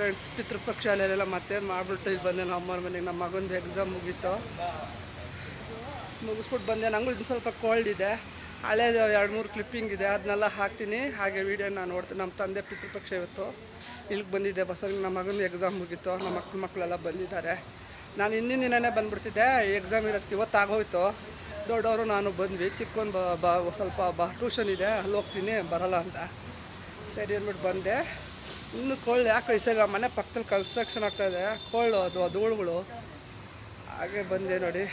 Friends, ಪಿತೃಪಕ್ಷಾಲೆಲ್ಲ ಮತ್ತೇನು ಮಾಡಿಬಿಟ್ಟು ಇಲ್ಲಿ ಬಂದೆ ನಮ್ಮ ಅಮ್ಮನ ಮನೆಗೆ. ನಮ್ಮ ಮಗಂದು ಎಕ್ಸಾಮ್ ಮುಗೀತು, ಮುಗಿಸ್ಬಿಟ್ಟು ಬಂದೆ. ನನಗೂ ಇದು ಸ್ವಲ್ಪ ಕೋಲ್ಡ್ ಇದೆ, ಹಳೇದು 2-3 ಕ್ಲಿಪ್ಪಿಂಗ್ ಇದೆ, ಅದನ್ನೆಲ್ಲ ಹಾಕ್ತೀನಿ. ಹಾಗೆ ವೀಡಿಯೋನ ನೋಡ್ತೀನಿ. ನಮ್ಮ ತಂದೆ ಪಿತೃಪಕ್ಷ ಇವತ್ತು ಇಲ್ಲಿಗೆ ಬಂದಿದ್ದೆ. ಬಸವನಿಗೆ ನಮ್ಮ ಮಗಂದು ಎಕ್ಸಾಮ್ ಮುಗೀತು, ನಮ್ಮ ಮಕ್ಕಳೆಲ್ಲ ಬಂದಿದ್ದಾರೆ. ನಾನು ಹಿಂದಿನ ದಿನವೇ ಬಂದುಬಿಡ್ತಿದ್ದೆ, ಎಕ್ಸಾಮ್ ಇರೋದಕ್ಕೆ ಇವತ್ತು ಆಗೋಯ್ತು. ದೊಡ್ಡವರು ನಾನು ಬಂದ್ವಿ. ಚಿಕ್ಕವನು ಸ್ವಲ್ಪ ಟ್ಯೂಷನ್ ಇದೆ, ಅಲ್ಲಿ ಹೋಗ್ತೀನಿ, ಬರೋಲ್ಲ ಅಂತ ಸರಿ ಅಂದ್ಬಿಟ್ಟು ಬಂದೆ. ಇನ್ನು ಕೋಲ್ಡ್ ಯಾಕೆ ಈ ಸರಿ ನಮ್ಮ ಮನೆ ಪಕ್ಕದಲ್ಲಿ ಕನ್ಸ್ಟ್ರಕ್ಷನ್ ಆಗ್ತಾಯಿದೆ, ಕೋಲ್ಡ್ ಅದು ಧೂಳುಗಳು. ಹಾಗೆ ಬಂದೆ ನೋಡಿ.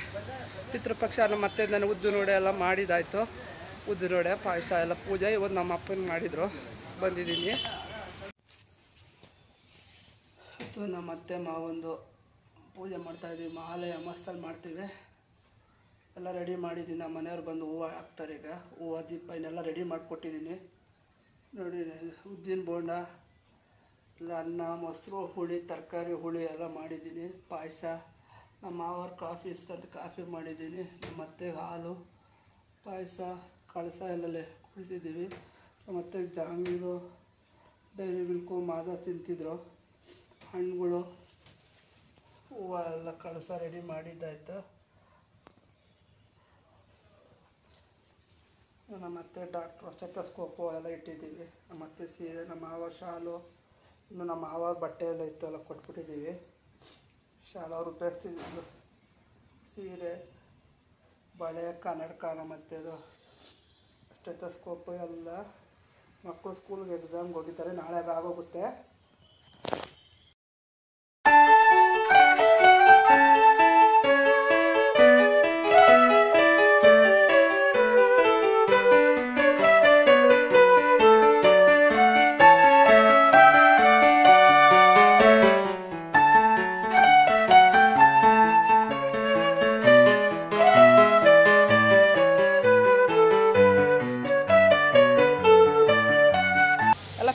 ಪಿತೃಪಕ್ಷ ಮತ್ತೆ ನಾನು ಉದ್ದು ನೋಡೆ ಎಲ್ಲ ಮಾಡಿದ್ದಾಯಿತು. ಉದ್ದು ನೋಡೆ ಪಾಯಸ ಎಲ್ಲ ಪೂಜೆ ಇವತ್ತು ನಮ್ಮ ಅಪ್ಪನ ಮಾಡಿದರು. ಬಂದಿದ್ದೀನಿ. ಮತ್ತು ನಮ್ಮ ಅತ್ತೆ ಮಾವೊಂದು ಪೂಜೆ ಮಾಡ್ತಾಯಿದ್ದೀವಿ. ಮಹಾಲಯ ಮಸ್ತಲ್ಲಿ ಮಾಡ್ತೀವಿ. ಎಲ್ಲ ರೆಡಿ ಮಾಡಿದ್ದೀನಿ. ನಮ್ಮ ಮನೆಯವ್ರು ಬಂದು ಹೂವು ಹಾಕ್ತಾರೆ. ಈಗ ಹೂವು ದೀಪ ಇನ್ನೆಲ್ಲ ರೆಡಿ ಮಾಡಿಕೊಟ್ಟಿದ್ದೀನಿ ನೋಡಿ. ಉದ್ದಿನ ಬೋಂಡ ಇಲ್ಲ, ಅನ್ನ, ಮೊಸರು, ಹುಳಿ, ತರಕಾರಿ, ಹುಳಿ ಎಲ್ಲ ಮಾಡಿದ್ದೀನಿ. ಪಾಯಸ, ನಮ್ಮ ಮಾವರು ಕಾಫಿ ಇಷ್ಟ ಅಂತ ಕಾಫಿ ಮಾಡಿದ್ದೀನಿ. ನಮ್ಮ ಅತ್ತೆಗೆ ಹಾಲು, ಪಾಯಸ, ಕಳಸ ಎಲ್ಲ ಕುಡಿಸಿದ್ದೀವಿ. ಮತ್ತು ಜಾಂಗೀರು, ಡೈರಿ ಮಿಲ್ಕು, ಮಾಜಾ ತಿಂತಿದ್ರು. ಹಣ್ಣುಗಳು, ಹೂವು ಎಲ್ಲ ಕಳಸ ರೆಡಿ ಮಾಡಿದ್ದಾಯ್ತು. ನಮ್ಮ ಅತ್ತೆ ಡಾಕ್ಟ್ರು ಸ್ಟೆಥೋಸ್ಕೋಪು ಎಲ್ಲ ಇಟ್ಟಿದ್ದೀವಿ. ನಮ್ಮ ಅತ್ತೆ ಸೀರೆ, ನಮ್ಮ ಮಾವ ಶಾಲು, ಇನ್ನು ನಮ್ಮ ಮಾವ ಬಟ್ಟೆ ಎಲ್ಲ ಇತ್ತು, ಎಲ್ಲ ಕೊಟ್ಬಿಟ್ಟಿದ್ದೀವಿ. ಶಾಲು ಅವ್ರು ಉಪಯೋಗಿಸ್ತಿದ್ದು, ಸೀರೆ, ಬಳೆ, ಕನ್ನಡಕ, ನಮ್ಮ ಅತ್ತೆದು ಸ್ಟೆಥೋಸ್ಕೋಪು ಎಲ್ಲ. ಮಕ್ಕಳು ಸ್ಕೂಲ್ಗೆ ಎಕ್ಸಾಮ್ಗೆ ಹೋಗಿದ್ದಾರೆ, ನಾಳೆ ಆಗೋಗುತ್ತೆ.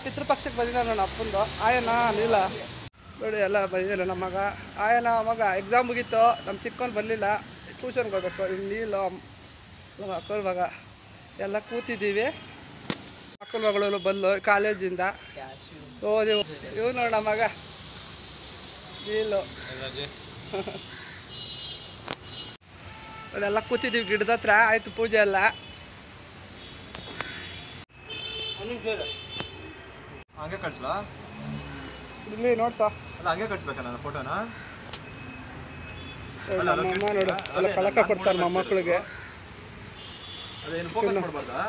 ಪಿತೃಪಕ್ಷಕ್ಕೆ ಬಂದಿದ್ದಾರೆ ನನ್ನ ಅಪ್ಪಂದು. ಆಯನ ನೀಲ ನೋಡಿ ಎಲ್ಲ ಬಂದಿದ್ದಾರೆ. ನಮ್ಮ ಮಗ ಆಯನ ಮಗ ಎಕ್ಸಾಮ್ ಮುಗೀತು. ನಮ್ಮ ಚಿಕ್ಕವನು ಬರಲಿಲ್ಲ, ಟ್ಯೂಷನ್ಗೆ ಹೋಗ್ಬೇಕು. ನೀಲು ನಮ್ಮ ಅಕ್ಕನ ಮಗ ಎಲ್ಲ ಕೂತಿದ್ದೀವಿ. ಅಕ್ಕನ ಮಗಳು ಬಂದು ಕಾಲೇಜಿಂದ ಓದಿ. ಇವ್ ನೋಡಿ ನಮ್ಮ ಮಗ ನೀಲು. ಎಲ್ಲ ಕೂತಿದ್ದೀವಿ ಗಿಡದ ಹತ್ರ. ಆಯಿತು ಪೂಜೆ ಎಲ್ಲ. ಹಂಗೆ ಕಳಿಸ್ಲಾ? ಇಲ್ಲಿ ನೋಡ್ಸ, ಅಲ್ಲ ಹಂಗೆ ಕಳಿಸ್ಬೇಕಾ ನಾನು ಫೋಟೋನ? ನಮ್ಮಮ್ಮ ನೋಡು ಎಲ್ಲ ಕಳಕ ಕೊಡ್ತಾರೆ ನಮ್ಮ ಮಕ್ಕಳಿಗೆ. ಅದೇನು ಫೋಕಸ್ ಮಾಡಬಾರ್ದಾ?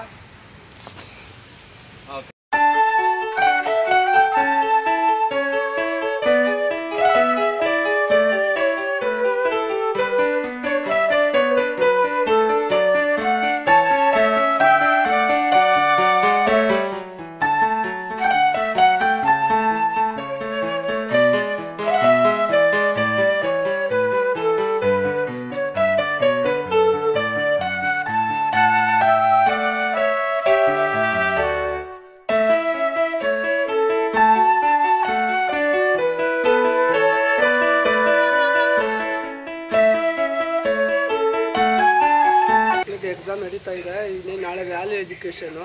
ಎಕ್ಸಾಮ್ ನಡೀತಾ ಇದೆ. ಇನ್ನೇನು ನಾಳೆ ವ್ಯಾಲ್ಯೂ ಎಜುಕೇಷನು.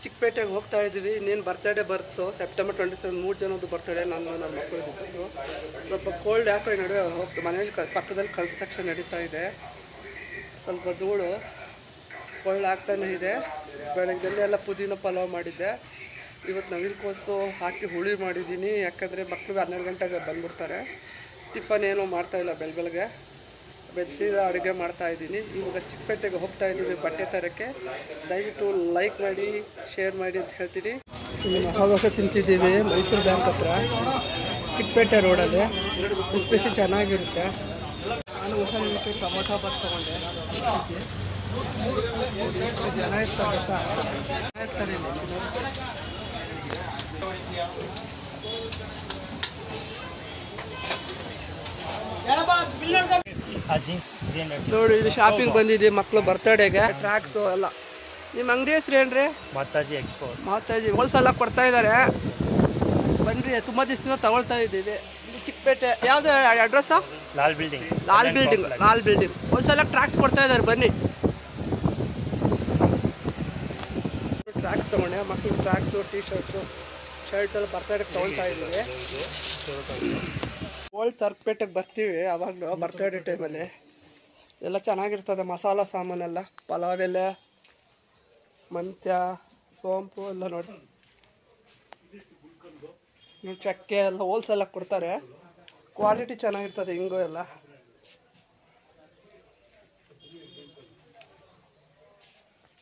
ಚಿಕ್ಕಪೇಟೆಗೆ ಹೋಗ್ತಾ ಇದ್ದೀವಿ. ಇನ್ನೇನು ಬರ್ತಡೇ ಬರ್ತು, ಸೆಪ್ಟೆಂಬರ್ 27 3 ಜನದ್ದು ಬರ್ತಡೇ. ನನ್ನ ಮಕ್ಕಳಿಗೆ ಬಂತು. ಸ್ವಲ್ಪ ಕೋಲ್ಡ್ ಯಾಕೋ ಈ ನಡುವೆ ಮನೇಲಿ ಪಕ್ಕದಲ್ಲಿ ಕನ್ಸ್ಟ್ರಕ್ಷನ್ ನಡೀತಾ ಇದೆ. ಸ್ವಲ್ಪ ಧೂಳು, ಕೋಲ್ಡ್ ಆಗ್ತಾನೆ ಇದೆ. ಬೆಳಗ್ಗೆಲ್ಲ ಎಲ್ಲ ಪುದೀನ ಪಲಾವ್ ಮಾಡಿದ್ದೆ. ಇವತ್ತು ನವಿಲುಕೋಸು ಹಾಕಿ ಹುಳಿ ಮಾಡಿದ್ದೀನಿ. ಯಾಕಂದರೆ ಮಕ್ಕಳು 12 ಗಂಟೆಗೆ ಬಂದ್ಬಿಡ್ತಾರೆ. ಟಿಫನ್ ಏನೂ ಮಾಡ್ತಾಯಿಲ್ಲ, ಬೆಳಗ್ಗೆ ಬೆಡ್ಸೀದ ಅಡುಗೆ ಮಾಡ್ತಾಯಿದ್ದೀನಿ. ಇವಾಗ ಚಿಕ್ಕಪೇಟೆಗೆ ಹೋಗ್ತಾ ಇದ್ದೀವಿ ಬಟ್ಟೆ ತರೋಕ್ಕೆ. ದಯವಿಟ್ಟು ಲೈಕ್ ಮಾಡಿ, ಶೇರ್ ಮಾಡಿ ಅಂತ ಹೇಳ್ತೀನಿ. ಆವಾಗ ತಿಂತಿದ್ದೀವಿ ಮೈಸೂರು ಬ್ಯಾಂಕ್ ಹತ್ರ, ಚಿಕ್ಕಪೇಟೆ ರೋಡಲ್ಲಿ. ಎಸ್ಪೆಷಲಿ ಚೆನ್ನಾಗಿರುತ್ತೆ. ನಾನು ಹುಷಾರಿರುತ್ತೆ ಟೊಮೊಟೊ ಬಾತ್ ತೊಗೊಂಡೆ. ಜನ ಇರ್ತಾರೆ ನೋಡಿ. ಇಲ್ಲಿ ಶಾಪಿಂಗ್ ಬಂದಿದ್ದೀವಿ ಮಕ್ಕಳು ಬರ್ತಡೇಗೆ. ಟ್ರ್ಯಾಕ್ಸು ಎಲ್ಲ. ನಿಮ್ಮ ಅಂಗಡಿ ಹೆಸ್ರು ಏನ್ರಿ? ಮಾತಾಜಿ ಎಕ್ಸ್ಪೋರ್ಟ್. ಮಾತಾಜಿ ಹೋಲ್ಸೇಲ್ ಕೊಡ್ತಾ ಇದ್ದಾರೆ. ಬನ್ನಿರಿ, ತುಂಬ ದಿವಸದಿಂದ ತಗೊಳ್ತಾ ಇದ್ದೀವಿ. ಚಿಕ್ಕಪೇಟೆ ಯಾವುದು address? Lal building. Lal building ಹೋಲ್ಸೇಲಾಗಿ ಟ್ರ್ಯಾಕ್ಸ್ ಕೊಡ್ತಾ ಇದ್ದಾರೆ. ಬನ್ನಿ, ಟ್ರ್ಯಾಕ್ಸ್ ತೊಗೊಂಡೆ. ಮಕ್ಕಳು ಟ್ರ್ಯಾಕ್ಸು, ಟೀ ಶರ್ಟ್ಸು, ಶರ್ಟೆಲ್ಲ ಬರ್ತಡೇಗೆ ತೊಗೊಳ್ತಾ ಇದ್ದೀವಿ. ಓಲ್ಡ್ ತರ್ಪೇಟೆಗೆ ಬರ್ತೀವಿ ಆವಾಗಲೂ ಬರ್ತಡೇ ಟೈಮಲ್ಲಿ. ಎಲ್ಲ ಚೆನ್ನಾಗಿರ್ತದೆ ಮಸಾಲ ಸಾಮಾನೆಲ್ಲ, ಪಲಾವ್ ಎಲೆ, ಮೆಂತ್ಯ, ಸೋಂಪು ಎಲ್ಲ ನೋಡಿ ಚಕ್ಕೆ ಎಲ್ಲ ಹೋಲ್ಸೇಲಾಗಿ ಕೊಡ್ತಾರೆ. ಕ್ವಾಲಿಟಿ ಚೆನ್ನಾಗಿರ್ತದೆ ಹಿಂಗು ಎಲ್ಲ.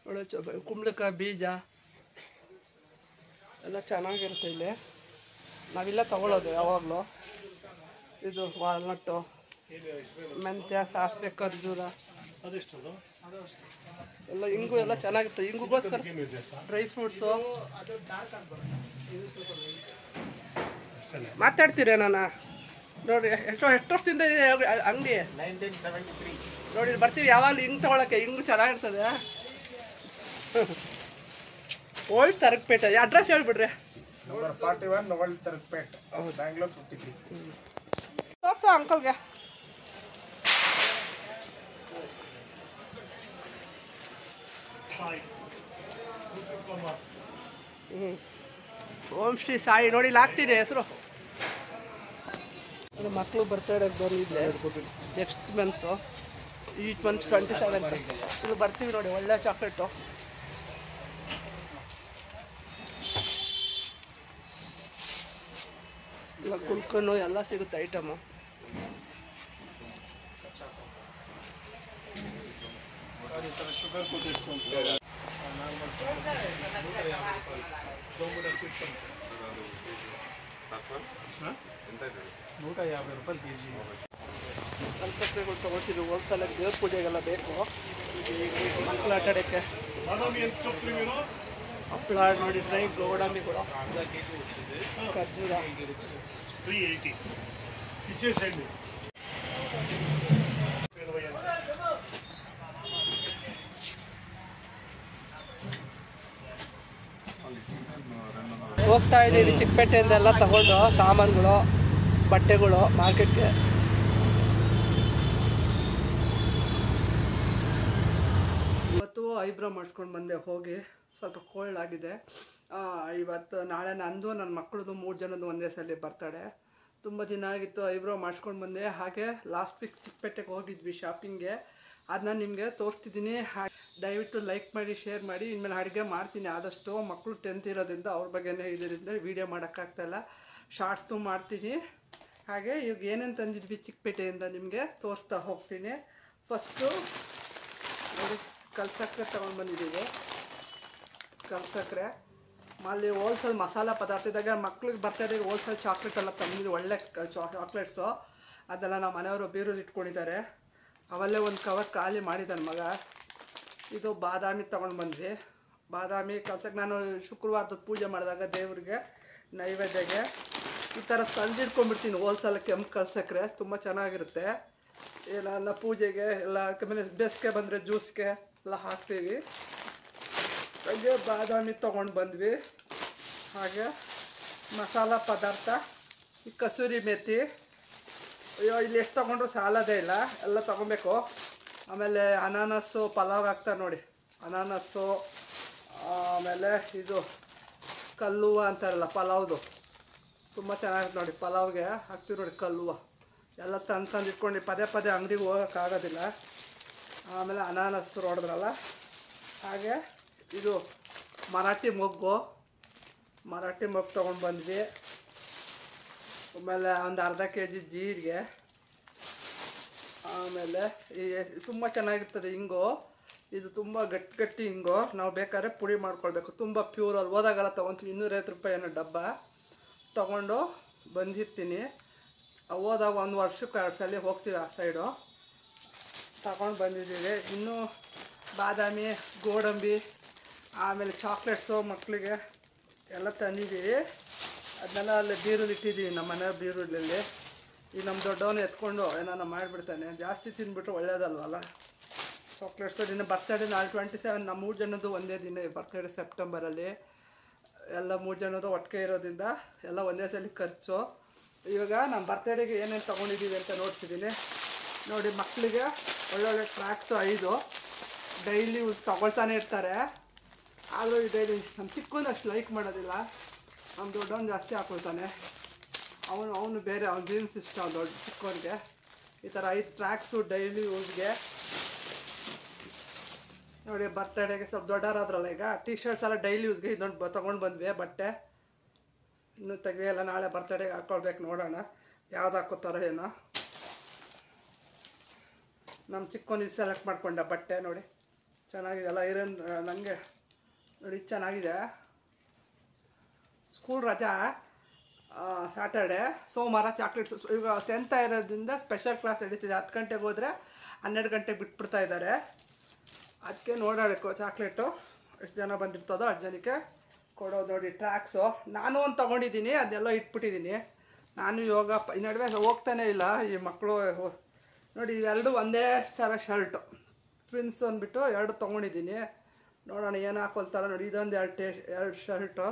ಒಳ್ಳೆ ಕುಂಬಳಕಾಯಿ ಬೀಜ ಎಲ್ಲ ಚೆನ್ನಾಗಿರುತ್ತೆ ಇಲ್ಲಿ. ನಾವಿಲ್ಲ ತಗೊಳ್ಳೋದು ಯಾವಾಗಲೂ. ಇದು ವಾಲ್ನಟ್ಟು, ಮೆಂತ್ಯ, ಸಾಸಿವೆ, ಖರ್ಜೂರ ಎಲ್ಲ ಹಿಂಗು ಎಲ್ಲ ಚೆನ್ನಾಗಿರ್ತದೆ. ಹಿಂಗುಗೋಸ್ಕರ ಡ್ರೈ ಫ್ರೂಟ್ಸು ಮಾತಾಡ್ತೀರ ನಾನು ನೋಡಿ. ಎಷ್ಟು ವರ್ಷದಿಂದ ಇದೆ ಅಂಗಡಿ? 1973. ನೋಡಿ ಬರ್ತೀವಿ ಯಾವಾಗಲೂ ಹಿಂಗೆ ತೊಗೊಳಕ್ಕೆ. ಹಿಂಗು ಚೆನ್ನಾಗಿರ್ತದೆ. ಓಲ್ಡ್ ತರಕಪೇಟೆ ಅಡ್ರೆಸ್ ಹೇಳ್ಬಿಡ್ರಿ. Number 41 old Tharagupete, Bangalore 53. ತೋರ್ಸ ಅಂಕಲ್ಗೆ. ಓಂ ಶ್ರೀ ಸಾಯಿ ನೋಡಿ ಇಲ್ಲಿ ಹಾಕ್ತಿದೆ ಹೆಸರು. ಮಕ್ಕಳು ಬರ್ತಡೇಗೆ ಬಂದಿದ್ದೆ ನೆಕ್ಸ್ಟ್ ಮಂತು, ಈ ಮಂತ್ 27. ಇಲ್ಲಿ ಬರ್ತೀವಿ ನೋಡಿ. ಒಳ್ಳೆ ಚಾಕ್ಲೇಟು. ಎಲ್ಲ ಕುಲ್ಕನ್ನು ಎಲ್ಲ ಸಿಗುತ್ತೆ ಐಟಮು. ₹150 kg. ಕಲ್ಪತ್ರೆಗಳು ತೊಗೊಳ್ತಿದ್ವಿ ಹೋಲ್ಸೇಲಾಗಿ. ದೇವ್ರ ಪೂಜೆಗೆಲ್ಲ ಬೇಕು, ಮಕ್ಕಳ ಆಟ ಆಡೋಕ್ಕೆ. ಹಪ್ಪಳ ನೋಡಿ, ಡ್ರೈ ಗೋಡಂಬಿಗಳು, ಖರ್ಜೂರ. 380 ఇచ్చేసేయండి. ಹೋಗ್ತಾ ಇದ್ದೀವಿ ಚಿಕ್ಕಪೇಟೆಯಿಂದ ಎಲ್ಲ ತಗೊಂಡು ಸಾಮಾನುಗಳು, ಬಟ್ಟೆಗಳು ಮಾರ್ಕೆಟ್ಗೆ. ಇವತ್ತು ಐಬ್ರೋ ಮಾಡಿಸ್ಕೊಂಡು ಬಂದೆ ಹೋಗಿ. ಸ್ವಲ್ಪ ಕೋಲ್ಡ್ ಆಗಿದೆ. ಇವತ್ತು ನಾಳೆ ನಂದು ನನ್ನ ಮಕ್ಕಳದು 3 ಜನದ್ದು ಒಂದೇ ಸಲ ಬರ್ತಡೆ. ತುಂಬ ದಿನ ಆಗಿತ್ತು ಐಬ್ರೋ ಮಾಡಿಸ್ಕೊಂಡು ಬಂದೆ. ಹಾಗೆ ಲಾಸ್ಟ್ ವೀಕ್ ಚಿಕ್ಕಪೇಟೆಗೆ ಹೋಗಿದ್ವಿ ಶಾಪಿಂಗ್ಗೆ. ಅದನ್ನ ನಿಮಗೆ ತೋರಿಸ್ತಿದ್ದೀನಿ. ದಯವಿಟ್ಟು ಲೈಕ್ ಮಾಡಿ, ಶೇರ್ ಮಾಡಿ. ಇನ್ಮೇಲೆ ಅಡುಗೆ ಮಾಡ್ತೀನಿ ಆದಷ್ಟು. ಮಕ್ಕಳು 10th ಇರೋದ್ರಿಂದ ಅವ್ರ ಬಗ್ಗೆನೇ ಇದರಿಂದ ವೀಡಿಯೋ ಮಾಡೋಕ್ಕಾಗ್ತಾಯಿಲ್ಲ. ಶಾರ್ಟ್ಸ್ದು ಮಾಡ್ತೀನಿ. ಹಾಗೆ ಇವಾಗ ಏನೇನು ತಂದಿದ್ವಿ ಚಿಕ್ಕಪೇಟೆಯಿಂದ ನಿಮಗೆ ತೋರಿಸ್ತಾ ಹೋಗ್ತೀನಿ. ಫಸ್ಟು ನೋಡಿ, ಕಲ್ಸಕ್ಕರೆ ತೊಗೊಂಡು ಬಂದಿದ್ದೀವಿ. ಕಲ್ಸಕ್ಕರೆ ಅಲ್ಲಿ ಹೋಲ್ಸೇಲ್ ಮಸಾಲ ಪದಾರ್ಥ ಇದ್ದಾಗ ಮಕ್ಳಿಗೆ ಬರ್ತಡೇಗೆ ಹೋಲ್ಸೇಲ್ ಚಾಕ್ಲೇಟ್ ಎಲ್ಲ ತಂದಿದ್ದು, ಒಳ್ಳೆ ಚಾಕ್ಲೇಟ್ಸು. ಅದೆಲ್ಲ ನಮ್ಮ ಮನೆಯವರು ಬೀರಲ್ಲಿ ಇಟ್ಕೊಂಡಿದ್ದಾರೆ. ಅವಲ್ಲೇ ಒಂದು ಕವರ್ ಖಾಲಿ ಮಾಡಿದ್ದಾನೆ ಮಗ. ಇದು ಬಾದಾಮಿ ತೊಗೊಂಡು ಬಂದ್ವಿ. ಬಾದಾಮಿ ಕಲ್ಸಕ್ಕೆ ನಾನು ಶುಕ್ರವಾರದ ಪೂಜೆ ಮಾಡಿದಾಗ ದೇವ್ರಿಗೆ ನೈವೇದ್ಯಗೆ ಈ ಥರ ತಂದಿಟ್ಕೊಂಡ್ಬಿಡ್ತೀನಿ. ಹೋಲ್ಸೇಲ್ ಕೆಂಪು ಕಲ್ಸಕ್ಕರೆ ತುಂಬ ಚೆನ್ನಾಗಿರುತ್ತೆ. ಎಲ್ಲ ಪೂಜೆಗೆ ಎಲ್ಲ ಆಮೇಲೆ ಬೇಸಿಗೆ ಬಂದರೆ ಜ್ಯೂಸ್ಗೆ ಎಲ್ಲ ಹಾಕ್ತೀವಿ. ಹಾಗೆ ಬಾದಾಮಿ ತೊಗೊಂಡು ಬಂದ್ವಿ. ಹಾಗೆ ಮಸಾಲ ಪದಾರ್ಥ, ಈ ಕಸೂರಿ ಮೆಥಿ. ಅಯ್ಯೋ ಇಲ್ಲಿ ಎಷ್ಟು ತೊಗೊಂಡ್ರು ಸಾಲೋದೇ ಇಲ್ಲ, ಎಲ್ಲ ತೊಗೊಬೇಕು. ಆಮೇಲೆ ಅನಾನಸ್ಸು ಪಲಾವ್ ಹಾಕ್ತಾರೆ ನೋಡಿ, ಅನಾನಸ್ಸು. ಆಮೇಲೆ ಇದು ಕಲ್ಲುವ ಅಂತಾರಲ್ಲ ಪಲಾವ್ದು, ತುಂಬ ಚೆನ್ನಾಗಿರುತ್ತೆ ನೋಡಿ. ಪಲಾವ್ಗೆ ಹಾಕ್ತೀವಿ ನೋಡಿ ಕಲ್ಲುವ. ಎಲ್ಲ ತಂದು ಇಟ್ಕೊಂಡು ಪದೇ ಅಂಗಡಿಗೆ ಹೋಗೋಕ್ಕಾಗೋದಿಲ್ಲ. ಆಮೇಲೆ ಅನಾನಸ್ಸು ನೋಡಿದ್ರಲ್ಲ. ಹಾಗೆ ಇದು ಮರಾಠಿ ಮೊಗ್ಗು ತೊಗೊಂಡು ಬಂದ್ವಿ. ಆಮೇಲೆ ಒಂದು ಅರ್ಧ kg ಜೀರಿಗೆ. ಆಮೇಲೆ ಈ ತುಂಬ ಚೆನ್ನಾಗಿರ್ತದೆ ಹಿಂಗು. ಇದು ತುಂಬ ಗಟ್ಟಿ ಹಿಂಗು. ನಾವು ಬೇಕಾದ್ರೆ ಪುಡಿ ಮಾಡ್ಕೊಳ್ಬೇಕು. ತುಂಬ ಪ್ಯೂರಲ್ಲಿ ಹೋದಾಗೆಲ್ಲ ತೊಗೊತೀವಿ. ₹250 ಏನೋ ಡಬ್ಬ ತೊಗೊಂಡು ಬಂದಿರ್ತೀನಿ. ಹೋದಾಗ 1 ವರ್ಷಕ್ಕೆ 2 ಸಲ ಹೋಗ್ತೀವಿ ಆ ಸೈಡು. ತಗೊಂಡು ಬಂದಿದ್ದೀವಿ. ಇನ್ನೂ ಬಾದಾಮಿ, ಗೋಡಂಬಿ, ಆಮೇಲೆ ಚಾಕ್ಲೇಟ್ಸು ಮಕ್ಕಳಿಗೆ ಎಲ್ಲ ತಂದಿದ್ದೀವಿ. ಅದನ್ನೆಲ್ಲ ಅಲ್ಲಿ ಬೀರಲ್ಲಿ ಇಟ್ಟಿದ್ದೀವಿ, ನಮ್ಮ ಮನೆ ಬೀರುಳ್ಳಲ್ಲಿ. ಈಗ ನಮ್ಮ ದೊಡ್ಡವನು ಎತ್ಕೊಂಡು ಏನಾನ ಮಾಡಿಬಿಡ್ತಾನೆ. ಜಾಸ್ತಿ ತಿಂದ್ಬಿಟ್ರೆ ಒಳ್ಳೇದಲ್ವಲ್ಲ ಚಾಕ್ಲೇಟ್ಸು. ದಿನ ಬರ್ತಡೇ ನಾಳೆ 27. ನಮ್ಮ 3 ಜನದ್ದು ಒಂದೇ ದಿನ ಬರ್ತಡೇ ಸೆಪ್ಟೆಂಬರಲ್ಲಿ. ಎಲ್ಲ 3 ಜನದ್ದು ಒಟ್ಟಿಗೆ ಇರೋದ್ರಿಂದ ಎಲ್ಲ ಒಂದೇ ಸಲ ಖರ್ಚು. ಇವಾಗ ನಮ್ಮ ಬರ್ತಡೇಗೆ ಏನೇನು ತೊಗೊಂಡಿದ್ದೀವಿ ಅಂತ ನೋಡ್ತಿದ್ದೀನಿ ನೋಡಿ. ಮಕ್ಕಳಿಗೆ ಒಳ್ಳೊಳ್ಳೆ ಟ್ರ್ಯಾಕ್ಸು 5 ಡೈಲಿ ತಗೊಳ್ತಾನೆ ಇರ್ತಾರೆ. ಆದರೂ ಡೈಲಿ ನಮ್ಮ ಚಿಕ್ಕಂದು ಅಷ್ಟು ಲೈಕ್ ಮಾಡೋದಿಲ್ಲ. ನಮ್ಮ ದೊಡ್ಡವನು ಜಾಸ್ತಿ ಹಾಕೊಳ್ತಾನೆ. ಅವನು ಬೇರೆ ಅವ್ನು ಜೀನ್ಸ್ ಇಷ್ಟ, ಅವ್ನು ದೊಡ್ಡ ಚಿಕ್ಕವನಿಗೆ. ಈ ಥರ 5 ಟ್ರ್ಯಾಕ್ಸು ಡೈಲಿ ಯೂಸ್ಗೆ. ನೋಡಿ ಬರ್ತಡೇಗೆ ಸ್ವಲ್ಪ ದೊಡ್ಡವರಾದ್ರಲ್ಲ ಈಗ, ಟಿ ಶರ್ಟ್ಸ್ ಎಲ್ಲ ಡೈಲಿ ಯೂಸ್ಗೆ ಇದೊಂದು ತೊಗೊಂಡು ಬಂದ್ವಿ ಬಟ್ಟೆ. ಇನ್ನೂ ತೆಗೆಯಲ್ಲ, ನಾಳೆ ಬರ್ತಡೇಗೆ ಹಾಕ್ಕೊಳ್ಬೇಕು, ನೋಡೋಣ ಯಾವ್ದು ಹಾಕೋತಾರೋ ಏನೋ. ನಮ್ಮ ಚಿಕ್ಕವನಿಗೆ ಸೆಲೆಕ್ಟ್ ಮಾಡ್ಕೊಂಡೆ ಬಟ್ಟೆ. ನೋಡಿ ಚೆನ್ನಾಗಿದೆ ಅಲ್ಲ, ಐರನ್ ನನಗೆ ನೋಡಿ ಚೆನ್ನಾಗಿದೆ. ಸ್ಕೂಲ್ ರಜಾ ಸ್ಯಾಟರ್ಡೆ, ಸೋಮವಾರ ಚಾಕ್ಲೇಟ್ಸ್. ಈಗ 10th ಇರೋದ್ರಿಂದ ಸ್ಪೆಷಲ್ ಕ್ಲಾಸ್ ನಡೀತಿದೆ. 10 ಗಂಟೆಗೆ ಹೋದರೆ 12 ಗಂಟೆಗೆ ಬಿಟ್ಬಿಡ್ತಾ ಇದ್ದಾರೆ. ಅದಕ್ಕೆ ನೋಡಬೇಕು ಚಾಕ್ಲೇಟು ಎಷ್ಟು ಜನ ಬಂದಿರ್ತದೋ ಅಷ್ಟು ಜನಕ್ಕೆ ಕೊಡೋದು. ನೋಡಿ ಟ್ರ್ಯಾಕ್ಸು ನಾನು ಒಂದು ತೊಗೊಂಡಿದ್ದೀನಿ, ಅದೆಲ್ಲ ಇಟ್ಬಿಟ್ಟಿದ್ದೀನಿ. ನಾನು ಯೋಗ ಈ ನಡುವೆ ಹೋಗ್ತಾನೇ ಇಲ್ಲ ಈ ಮಕ್ಕಳು. ನೋಡಿ ಇವೆರಡು ಒಂದೇ ಥರ ಶರ್ಟು, ಟ್ವಿನ್ಸ್ ಅಂದ್ಬಿಟ್ಟು 2 ತೊಗೊಂಡಿದ್ದೀನಿ. ನೋಡೋಣ ಏನು ಹಾಕೊಳ್ತಾರ. ನೋಡಿ ಇದೊಂದು 2 ಶರ್ಟು.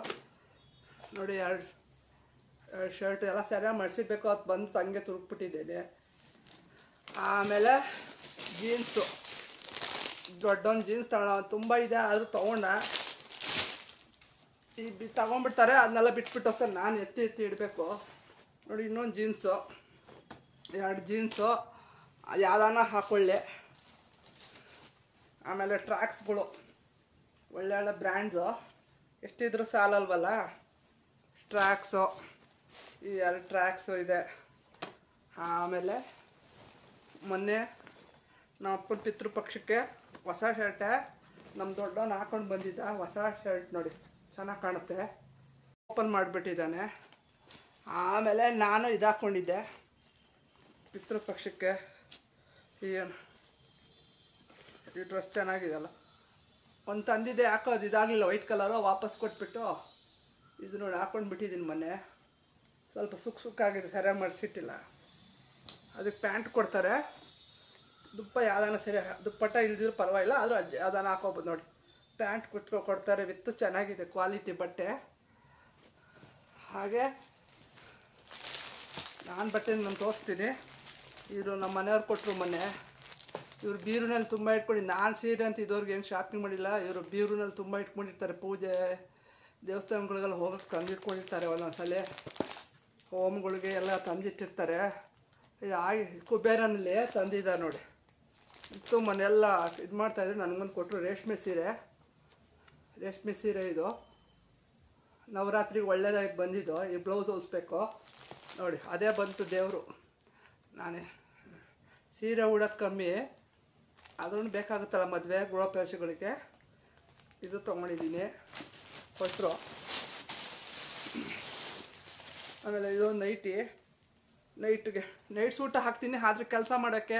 ನೋಡಿ 2 ಶರ್ಟ್ ಎಲ್ಲ ಸರಿಯಾಗಿ ಮಡಿಸಿಡ್ಬೇಕು, ಅದು ಬಂದು ಹಂಗೆ ತುರುಕ್ಬಿಟ್ಟಿದ್ದೇನೆ. ಆಮೇಲೆ ಜೀನ್ಸು, ದೊಡ್ಡೊಂದು ಜೀನ್ಸ್ ತಗೊಳ್ಳೋ ತುಂಬ ಇದೆ, ಆದರೂ ತೊಗೊಂಡ. ಈ ತೊಗೊಂಡ್ಬಿಡ್ತಾರೆ, ಅದನ್ನೆಲ್ಲ ಬಿಟ್ಬಿಟ್ಟು ಹೋಗ್ತಾರೆ, ನಾನು ಎತ್ತಿ ಇಡಬೇಕು. ನೋಡಿ ಇನ್ನೊಂದು ಜೀನ್ಸು, 2 ಜೀನ್ಸು ಯಾವ್ದಾನ ಹಾಕ್ಕೊಳ್ಳಿ. ಆಮೇಲೆ ಟ್ರ್ಯಾಕ್ಸ್ಗಳು ಒಳ್ಳೆ ಒಳ್ಳೆ ಬ್ರ್ಯಾಂಡ್ಸು, ಎಷ್ಟಿದ್ರೂ ಸಾಲಲ್ವಲ್ಲ. ಟ್ರ್ಯಾಕ್ಸು, ಈ 2 ಟ್ರ್ಯಾಕ್ಸು ಇದೆ. ಆಮೇಲೆ ಮೊನ್ನೆ ನಮ್ಮ ಅಪ್ಪನ ಪಿತೃಪಕ್ಷಕ್ಕೆ ಹೊಸ ಶರ್ಟೆ ನಮ್ಮ ದೊಡ್ಡವನು ಹಾಕ್ಕೊಂಡು ಬಂದಿದ್ದ. ಹೊಸ ಶರ್ಟ್ ನೋಡಿ ಚೆನ್ನಾಗಿ ಕಾಣುತ್ತೆ, ಓಪನ್ ಮಾಡಿಬಿಟ್ಟಿದ್ದಾನೆ. ಆಮೇಲೆ ನಾನು ಇದು ಹಾಕ್ಕೊಂಡಿದ್ದೆ ಪಿತೃಪಕ್ಷಕ್ಕೆ. ಏನು ಈ ಡ್ರೆಸ್ ಚೆನ್ನಾಗಿದೆಯಲ್ಲ, ಒಂದು ತಂದಿದ್ದೆ, ಹಾಕೋದು ಇದಾಗಲಿಲ್ಲ, ವೈಟ್ ಕಲರು, ವಾಪಸ್ ಕೊಟ್ಬಿಟ್ಟು ಇದು ನೋಡಿ ಹಾಕ್ಕೊಂಡು ಬಿಟ್ಟಿದ್ದೀನಿ. ಮೊನ್ನೆ ಸ್ವಲ್ಪ ಸುಕ್ಕಾಗಿದೆ, ಸರಿಯಾಗಿ ಮಡಿಸಿಟ್ಟಿಲ್ಲ. ಅದಕ್ಕೆ ಪ್ಯಾಂಟ್ ಕೊಡ್ತಾರೆ, ದುಪ್ಪ ಯಾವ್ದಾನ ಸರಿ, ದುಪ್ಪಟ್ಟ ಇಲ್ದಿದ್ರು ಪರವಾಗಿಲ್ಲ, ಆದರೂ ಯಾವ್ದಾನ ಹಾಕೋಬೋದು. ನೋಡಿ ಪ್ಯಾಂಟ್ ಕೊಡ್ತಾರೆ, ವಿತ್ತು ಚೆನ್ನಾಗಿದೆ ಕ್ವಾಲಿಟಿ ಬಟ್ಟೆ. ಹಾಗೆ ನಾನು ಬಟ್ಟೆ ನಾನು ತೋರಿಸ್ತೀನಿ. ಇವರು ನಮ್ಮ ಮನೆಯವ್ರು ಕೊಟ್ಟರು ಮೊನ್ನೆ. ಇವರು ಬೀರುನಲ್ಲಿ ತುಂಬ ಇಟ್ಕೊಂಡು, ನಾನು ಸೀರೆ ಅಂತ ಇದ್ದವ್ರಿಗೆ ಏನು ಶಾಪಿಂಗ್ ಮಾಡಿಲ್ಲ. ಇವರು ಬೀರುನಲ್ಲಿ ತುಂಬ ಇಟ್ಕೊಂಡಿರ್ತಾರೆ, ಪೂಜೆ ದೇವಸ್ಥಾನಗಳಿಗೆಲ್ಲ ಹೋಗೋಕ್ಕೆ ತಂದಿಟ್ಕೊಂಡಿರ್ತಾರೆ. ಒಂದೊಂದ್ಸಲ ಹೋಮ್ಗಳಿಗೆ ಎಲ್ಲ ತಂದಿಟ್ಟಿರ್ತಾರೆ. ಇದು ಆಗಿ ಕುಬೇರನಲ್ಲಿ ತಂದಿದ್ದಾರೆ ನೋಡಿ. ಇತ್ತು ಮನೆಯೆಲ್ಲ ಇದು ಮಾಡ್ತಾಯಿದ್ರು, ನನಗೊಂದು ಕೊಟ್ಟರು ರೇಷ್ಮೆ ಸೀರೆ. ಇದು ನವರಾತ್ರಿಗೆ ಒಳ್ಳೇದಾಗಿ ಬಂದಿದ್ದು. ಈ ಬ್ಲೌಸ್ ಹೊಲಿಸ್ಬೇಕು ನೋಡಿ, ಅದೇ ಬಂತು ದೇವರು. ನಾನೇ ಸೀರೆ ಉಡೋದು ಕಮ್ಮಿ, ಅದನ್ನು ಬೇಕಾಗುತ್ತಲ್ಲ ಮದುವೆ ಗೃಹಪ್ರವೇಶಗಳಿಗೆ. ಇದು ತೊಗೊಂಡಿದ್ದೀನಿ, ಕೊಟ್ಟರು. ಆಮೇಲೆ ಇದೊಂದು ನೈಟ್ ಸೂಟ ಹಾಕ್ತೀನಿ, ಆದರೆ ಕೆಲಸ ಮಾಡೋಕ್ಕೆ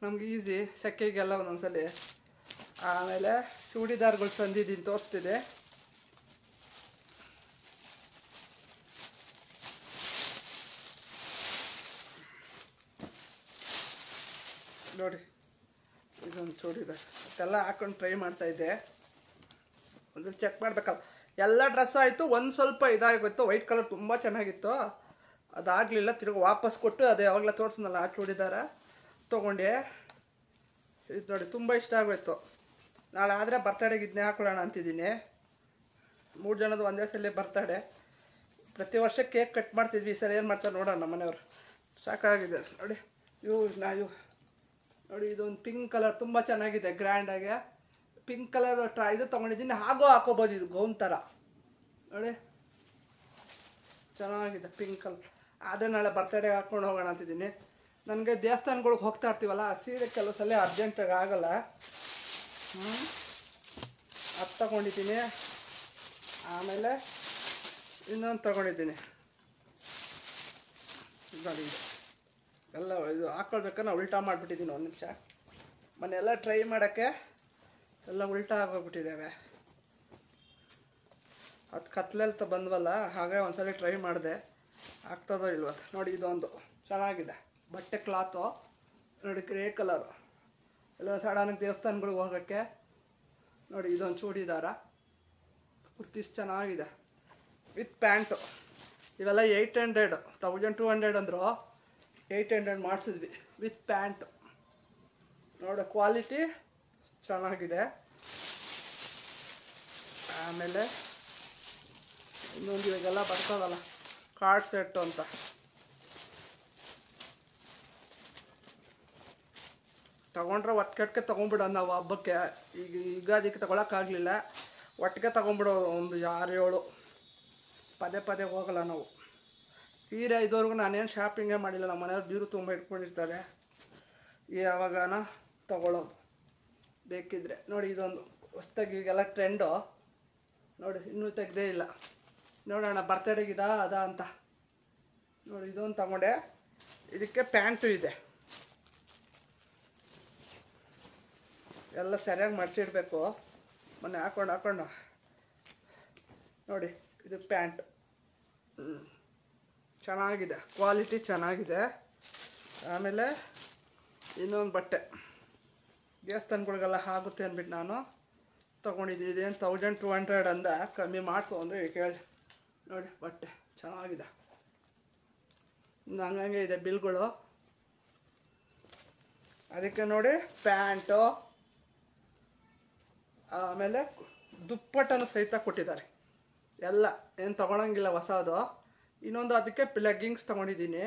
ನಮ್ಗೆ ಈಸಿ, ಸೆಕೆಗೆಲ್ಲ ಒಂದೊಂದ್ಸಲಿ. ಆಮೇಲೆ ಚೂಡಿದಾರ್ಗಳು ತಂದಿದ್ದೀನಿ, ತೋರಿಸ್ತಿದೆ. ನೋಡಿ ಇದೊಂದು ಚೂಡಿದಾರ್, ಅದೆಲ್ಲ ಹಾಕೊಂಡು ಟ್ರೈ ಮಾಡ್ತಾಯಿದ್ದೆ. ಒಂದು ಚೆಕ್ ಮಾಡಬೇಕಲ್ಲ, ಎಲ್ಲ ಡ್ರೆಸ್ ಆಯಿತು. ಒಂದು ಸ್ವಲ್ಪ ಇದಾಗೋಯ್ತು, ವೈಟ್ ಕಲರ್ ತುಂಬ ಚೆನ್ನಾಗಿತ್ತು, ಅದಾಗಲಿಲ್ಲ. ತಿರುಗಿ ವಾಪಸ್ ಕೊಟ್ಟು ಅದು ಯಾವಾಗಲೂ ತೋರಿಸಿದ್ನಲ್ಲ ಆ ಚೂಡಿದಾರ ತೊಗೊಂಡೆ. ಇದು ನೋಡಿ ತುಂಬ ಇಷ್ಟ ಆಗೋಯ್ತು. ನಾಳೆ ಆದರೆ ಬರ್ತಡೇಗೆ ಇದನ್ನೇ ಹಾಕೊಳ್ಳೋಣ ಅಂತಿದ್ದೀನಿ. 3 ಜನದ್ದು ಒಂದೇ ಸಲ ಬರ್ತಡೇ. ಪ್ರತಿ ವರ್ಷ ಕೇಕ್ ಕಟ್ ಮಾಡ್ತಿದ್ವಿ, ಈ ಸಲ ಏನು ಮಾಡ್ತಾರೆ ನೋಡೋಣ. ನಮ್ಮ ಮನೆಯವರು ಸಾಕಾಗಿದೆ ನೋಡಿ. ಇವು ನೋಡಿ ಇದೊಂದು ಪಿಂಕ್ ಕಲರ್ ತುಂಬ ಚೆನ್ನಾಗಿದೆ, ಗ್ರ್ಯಾಂಡಾಗಿ ಪಿಂಕ್ ಕಲರ್ ಇದು ತೊಗೊಂಡಿದ್ದೀನಿ. ಹಾಕೋಬೋದು, ಇದು ಗೌನ್ ಥರ ನೋಡಿ ಚೆನ್ನಾಗಿದೆ ಪಿಂಕ್ ಕಲರ್. ಆದರೆ ನಾಳೆ ಬರ್ತಡೇಗೆ ಹಾಕ್ಕೊಂಡು ಹೋಗೋಣ ಅಂತಿದ್ದೀನಿ. ನನಗೆ ದೇವಸ್ಥಾನಗಳಿಗೆ ಹೋಗ್ತಾ ಇರ್ತೀವಲ್ಲ, ಸೀರೆ ಕೆಲವು ಸಲ ಅರ್ಜೆಂಟಾಗಿ ಆಗೋಲ್ಲ. ಅದು ತೊಗೊಂಡಿದ್ದೀನಿ. ಆಮೇಲೆ ಇನ್ನೊಂದು ತೊಗೊಂಡಿದ್ದೀನಿ ನೋಡಿ. ಎಲ್ಲ ಇದು ಹಾಕ್ಕೊಳ್ಬೇಕನ್ನ ಉಲ್ಟಾ ಮಾಡಿಬಿಟ್ಟಿದ್ದೀನಿ. 1 ನಿಮಿಷ, ಮನೆಯೆಲ್ಲ ಟ್ರೈ ಮಾಡೋಕ್ಕೆ ಎಲ್ಲ ಉಲ್ಟಾ ಆಗೋಗ್ಬಿಟ್ಟಿದ್ದಾವೆ. ಅದು ಕತ್ಲೆಲ್ಲ ಬಂದ್ವಲ್ಲ, ಹಾಗೆ ಒಂದ್ಸಲ ಟ್ರೈ ಮಾಡಿದೆ, ಆಗ್ತದೋ ಇಲ್ವ ನೋಡಿ. ಇದೊಂದು ಚೆನ್ನಾಗಿದೆ ಬಟ್ಟೆ, ಕ್ಲಾತು ನೋಡಿ, ಗ್ರೇ ಕಲರು. ಎಲ್ಲ ಸಡನ್ನಾಗಿ ದೇವಸ್ಥಾನಗಳಿಗೆ ಹೋಗೋಕ್ಕೆ ನೋಡಿ. ಇದೊಂದು ಚೂಡಿದಾರ ಕುರ್ತೀಸ್ ಚೆನ್ನಾಗಿದೆ, ವಿತ್ ಪ್ಯಾಂಟು. ಇವೆಲ್ಲ 800, 1200 ಅಂದರು, 800 ಮಾಡಿಸಿದ್ವಿ ವಿತ್ ಪ್ಯಾಂಟು. ನೋಡಿ ಕ್ವಾಲಿಟಿ ಚೆನ್ನಾಗಿದೆ. ಆಮೇಲೆ ಇನ್ನೊಂದು ಇವಾಗೆಲ್ಲ ಬರ್ತದಲ್ಲ ಕಾರ್ಡ್ ಸೆಟ್ಟು ಅಂತ. ತೊಗೊಂಡ್ರೆ ಒಟ್ಟಿಗೆ ತೊಗೊಂಬಿಡೋಣ ನಾವು ಹಬ್ಬಕ್ಕೆ. ಈಗ ಅದಕ್ಕೆ ತೊಗೊಳಕ್ಕಾಗಲಿಲ್ಲ, ಒಟ್ಟಿಗೆ ತೊಗೊಂಬಿಡೋ ಒಂದು 6-7. ಪದೇ ಹೋಗಲ್ಲ ನಾವು. ಸೀರೆ ಇದುವರೆಗೂ ನಾನೇನು ಶಾಪಿಂಗೇ ಮಾಡಿಲ್ಲ. ನಮ್ಮ ಮನೆಯವ್ರು ಬೀರು ತುಂಬ ಇಟ್ಕೊಂಡಿರ್ತಾರೆ, ಯಾವಾಗನ ತೊಗೊಳ್ಳೋದು ಬೇಕಿದ್ರೆ. ನೋಡಿ ಇದೊಂದು ಹೊಸ್ದಾಗಿ ಈಗೆಲ್ಲ ಟ್ರೆಂಡು ನೋಡಿ, ಇನ್ನೂ ತೆಗ್ದೇ ಇಲ್ಲ. ನೋಡೋಣ ಬರ್ತಡೇಗಿದ ಅದ ಅಂತ ನೋಡಿ. ಇದೊಂದು ತಗೊಂಡೆ. ಇದಕ್ಕೆ ಪ್ಯಾಂಟು ಇದೆ, ಎಲ್ಲ ಸರಿಯಾಗಿ ಮಡಿಸಿಡ್ಬೇಕು. ಮೊನ್ನೆ ಹಾಕೊಂಡು ನೋಡಿ. ಇದು ಪ್ಯಾಂಟ್ ಚೆನ್ನಾಗಿದೆ, ಕ್ವಾಲಿಟಿ ಚೆನ್ನಾಗಿದೆ. ಆಮೇಲೆ ಇನ್ನೊಂದು ಬಟ್ಟೆ ದೇವಸ್ಥಾನಗಳಿಗೆಲ್ಲ ಆಗುತ್ತೆ ಅಂದ್ಬಿಟ್ಟು ನಾನು ತೊಗೊಂಡಿದ್ದೀನಿ. ಇದೇನು 1200 ಅಂದ, ಕಮ್ಮಿ ಮಾಡಿಸು ಅಂದರೆ ಕೇಳಿ. ನೋಡಿ ಬಟ್ಟೆ ಚೆನ್ನಾಗಿದೆ, ಹಂಗಂಗೆ ಇದೆ ಬಿಲ್ಗಳು. ಅದಕ್ಕೆ ನೋಡಿ ಪ್ಯಾಂಟು, ಆಮೇಲೆ ದುಪ್ಪಟ್ಟನ್ನು ಸಹಿತ ಕೊಟ್ಟಿದ್ದಾರೆ. ಎಲ್ಲ ಏನು ತೊಗೊಳಂಗಿಲ್ಲ ಹೊಸದು. ಇನ್ನೊಂದು ಅದಕ್ಕೆ ಲೆಗ್ಗಿಂಗ್ಸ್ ತೊಗೊಂಡಿದ್ದೀನಿ.